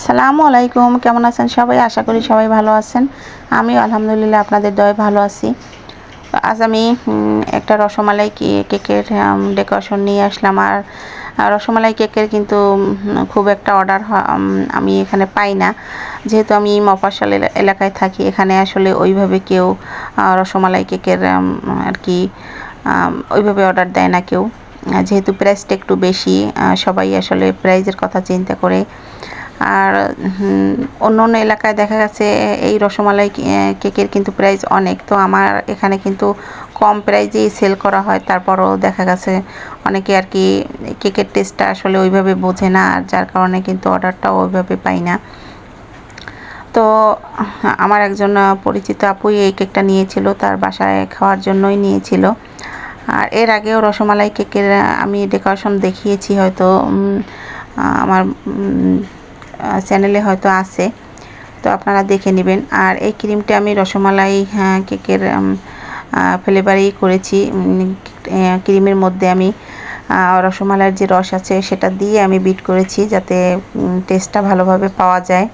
সালামু আলাইকুম, কেমন আছেন সবাই? আশা করি সবাই ভালো আছেন। আমি আলহামদুলিল্লাহ আপনাদের দয়ায় ভালো আছি। আজ আমি একটা রসমালাই কেকের ডেকোরেশন নিয়ে আসলাম। আর রসমালাই কেকের কিন্তু খুব একটা অর্ডার আমি এখানে পাই না, যেহেতু আমি মফস্বল এলাকায় থাকি। এখানে আসলে ওইভাবে কেউ রসমালাই কেকের আর কি ওইভাবে অর্ডার দেয় না কেউ, যেহেতু প্রাইসটা একটু বেশি। সবাই আসলে প্রাইজের কথা চিন্তা করে। আর অন্য অন্য এলাকায় দেখা গেছে এই রসমালাই কেকের কিন্তু প্রাইস অনেক, তো আমার এখানে কিন্তু কম প্রাইজেই সেল করা হয়। তারপরও দেখা গেছে অনেকে আর কি কেকের টেস্টটা আসলে ওইভাবে বোঝে না, আর যার কারণে কিন্তু অর্ডারটাও ওইভাবে পাই না। তো আমার একজন পরিচিত আপুই এই কেকটা নিয়েছিল, তার বাসায় খাওয়ার জন্যই নিয়েছিল। আর এর আগেও রসমালাই কেকের আমি ডেকোরেশন দেখিয়েছি, হয়তো আমার চ্যানেলে হয়তো আছে, তো আপনারা দেখে নেবেন। আর এই ক্রিমটা আমি রসমালাই কেকের ফ্লেভারেই করেছি। ক্রিমের মধ্যে আমি রসমালাইয়ের যে রস আছে সেটা দিয়ে আমি বিট করেছি, যাতে টেস্টটা ভালোভাবে পাওয়া যায়।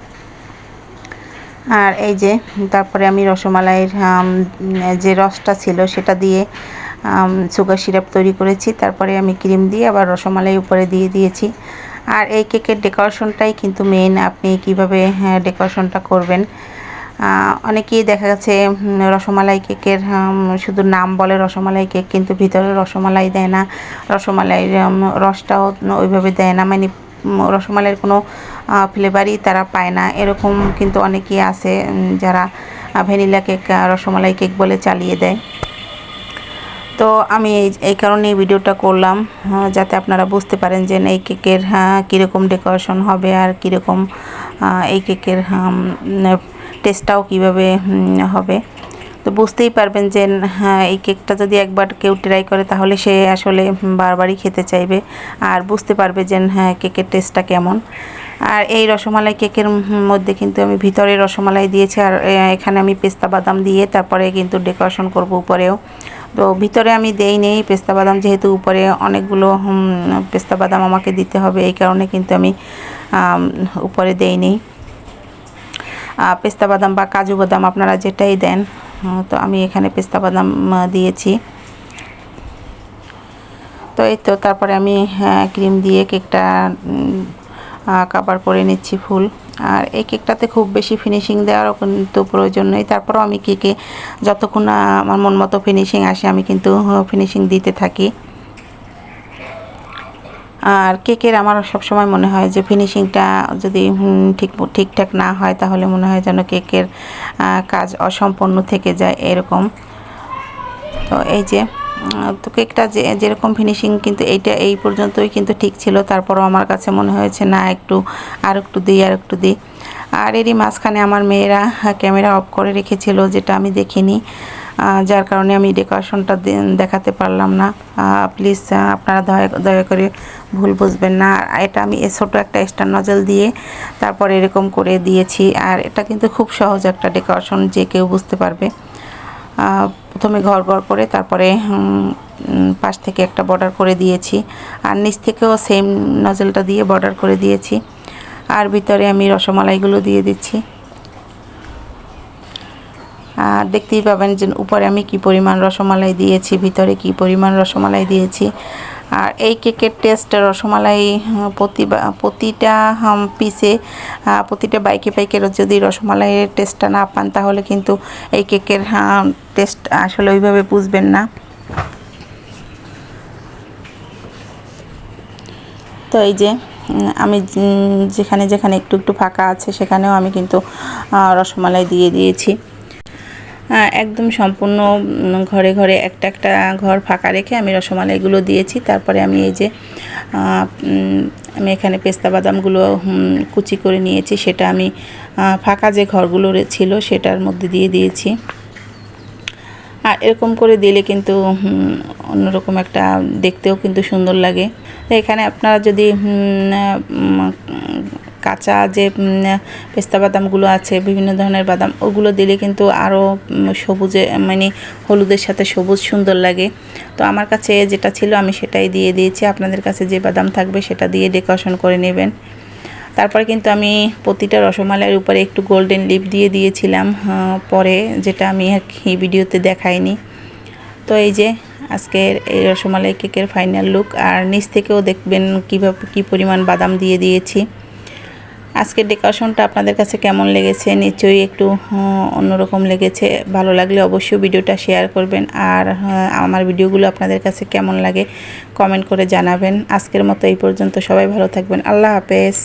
আর এই যে তারপরে আমি রসমালাইয়ের যে রসটা ছিল সেটা দিয়ে সুগার সিরাপ তৈরি করেছি। তারপরে আমি ক্রিম দিয়ে আবার রসমালাই উপরে দিয়ে দিয়েছি। আর এই কেকের ডেকোরেশনটাই কিন্তু মেইন, আপনি কিভাবে ডেকোরেশনটা করবেন। অনেকেই দেখা গেছে রসমালাই কেকের শুধু নাম বলে রসমালাই কেক, কিন্তু ভিতরে রসমালাই দেয় না, রসমালাইয়ের রসটাও ওইভাবে দেয় না, মানে রসমালাইয়ের কোনো ফ্লেভারই তারা পায় না। এরকম কিন্তু অনেকেই আছে যারা ভ্যানিলা কেক রসমালাই কেক বলে চালিয়ে দেয়। তো আমি এই কারণে এই ভিডিওটা করলাম, যাতে আপনারা বুঝতে পারেন যে এই কেকের কীরকম ডেকোরেশন হবে, আর কীরকম এই কেকের টেস্টটাও কীভাবে হবে। তো বুঝতেই পারবেন যে এই কেকটা যদি একবার কেউ ট্রাই করে তাহলে সে আসলে বারবারই খেতে চাইবে, আর বুঝতে পারবে যে কেকের টেস্টটা কেমন। আর এই রসমালাই কেকের মধ্যে কিন্তু আমি ভিতরে রসমালাই দিয়েছি, আর এখানে আমি পেস্তা বাদাম দিয়ে তারপরে কিন্তু ডেকোরেশন করব উপরেও। তো ভিতরে আমি দেই নেই পেস্তা বাদাম, যেহেতু উপরে অনেকগুলো পেস্তা বাদাম আমাকে দিতে হবে, এই কারণে কিন্তু আমি উপরে দেই নেই পেস্তা বাদাম বা কাজু বাদাম, আপনারা যেটাই দেন। তো আমি এখানে পেস্তা বাদাম দিয়েছি। তো এই তো তারপরে আমি ক্রিম দিয়ে কেকটা কাভার করে নিচ্ছি ফুল। আর এই কেকটাতে খুব বেশি ফিনিশিং দেওয়ারও কিন্তু প্রয়োজন নেই, তারপরেও আমি কেকে যতক্ষণ আমার মন মতো ফিনিশিং আসে আমি কিন্তু ফিনিশিং দিতে থাকি। আর কেকের আমার সবসময় মনে হয় যে ফিনিশিংটা যদি ঠিকঠাক না হয় তাহলে মনে হয় যেন কেকের কাজ অসম্পূর্ণ থেকে যায় এরকম। তো এই যে তো কেকটা যেরকম ফিনিশিং, কিন্তু এই পর্যন্তই কিন্তু ঠিক ছিল। তারপরও আমার কাছে মনে হয়েছে না, আর একটু দিই। আর এরই মাঝখানে আমার মেয়েরা ক্যামেরা অফ করে রেখেছিল, যেটা আমি দেখিনি, যার কারণে আমি ডেকোরেশনটা দেখাতে পারলাম না। প্লিজ আপনারা দয়া করে ভুল বুঝবেন না। এটা আমি ছোটো একটা স্টার নজল দিয়ে তারপর এরকম করে দিয়েছি। আর এটা কিন্তু খুব সহজ একটা ডেকোরেশন, যে কেউ বুঝতে পারবে। প্রথমে ঘর করে তারপরে পাশ থেকে একটা বর্ডার করে দিয়েছি, আর নিচ থেকেও সেম নজলটা দিয়ে বর্ডার করে দিয়েছি। আর ভিতরে আমি রসমালাইগুলো দিয়ে দিচ্ছি। আর দেখতেই পাবেন যে উপরে আমি কি পরিমাণ রসমালাই দিয়েছি, ভিতরে কি পরিমাণ রসমালাই দিয়েছি। আর এই কেকের টেস্ট রসমালাই প্রতিটা পিসে, প্রতিটা বাইকে যদি রসমালাইয়ের টেস্টটা না পান তাহলে কিন্তু এই কেকের টেস্ট আসলে ওইভাবে বুঝবেন না। তো এই যে আমি যেখানে একটু ফাঁকা আছে সেখানেও আমি কিন্তু রসমালাই দিয়ে দিয়েছি। একদম সম্পূর্ণ ঘরে একটা ঘর ফাঁকা রেখে আমি রসমালাইগুলো দিয়েছি। তারপরে আমি এই যে আমি এখানে পেস্তা বাদামগুলো কুচি করে নিয়েছি, সেটা আমি ফাঁকা যে ঘরগুলো ছিল সেটার মধ্যে দিয়ে দিয়েছি। আর এরকম করে দিলে কিন্তু অন্যরকম একটা দেখতেও কিন্তু সুন্দর লাগে। তো এখানে আপনারা যদি কাঁচা যে পেস্তা বাদামগুলো আছে, বিভিন্ন ধরনের বাদাম, ওগুলো দিলে কিন্তু আরও সবুজে, মানে হলুদের সাথে সবুজ সুন্দর লাগে। তো আমার কাছে যেটা ছিল আমি সেটাই দিয়ে দিয়েছি। আপনাদের কাছে যে বাদাম থাকবে সেটা দিয়ে ডেকোরেশন করে নেবেন। তারপরে কিন্তু আমি প্রতিটা রসমালাইয়ের উপরে একটু গোল্ডেন লিপ দিয়ে দিয়েছিলাম পরে, যেটা আমি আর কি ভিডিওতে দেখাইনি। তো এই যে আজকের এই রসমালাই কেকের ফাইনাল লুক, আর নিচ থেকেও দেখবেন কীভাবে কী পরিমাণ বাদাম দিয়ে দিয়েছি। আজকের ডেকোরেশনটা আপনাদের কাছে কেমন লেগেছে, নিশ্চয়ই একটু অন্যরকম লেগেছে। ভালো লাগলে অবশ্যই ভিডিওটা শেয়ার করবেন, আর আমার ভিডিওগুলো আপনাদের কাছে কেমন লাগে কমেন্ট করে জানাবেন। আজকের মতো এই পর্যন্ত, সবাই ভালো থাকবেন। আল্লাহ হাফেজ।